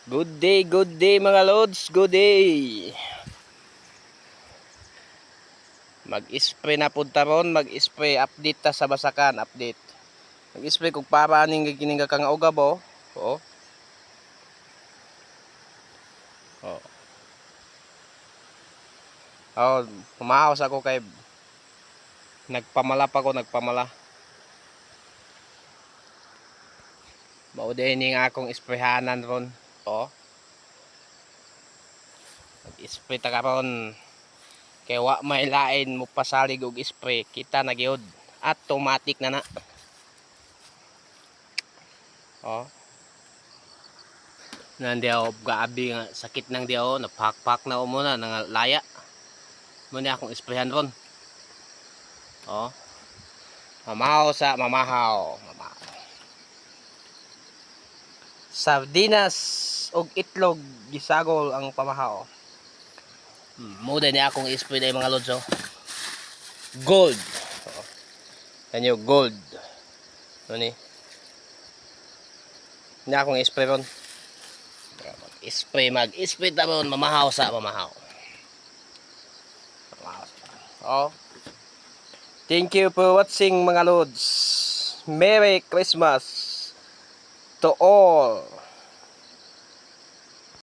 Good day mga lods, good day. Mag-spray na punta ron, mag-spray update ta sa basakan, update. Mag-spray kung para ning gining kang ugab oh. Oh. Oh. Oh, pumahawas ako kay nagpamala pa ko, nagpamala. Mao din ning akong sprayhanan ron. Oh. Mag-spray ta karon. Kay wa may lain mo pasalig og spray, kita na gyud. Automatic na na. Oh. Nandi ako gaabi nga sakit nang di ako, napakpak na ako muna nang laya. Muna akong sprayhan ron. Oh. Mamahaw sa mamahaw. Sardinas og itlog gisagol ang pamahaw. Muda ni akong spray day mga lods oh. Gold. Oh. Kanyo gold. Ano ni? Ni akong spray ron. Mag-spray tabon mamahaw sa mamahaw. Oh. Thank you for watching mga lods. Merry Christmas to all.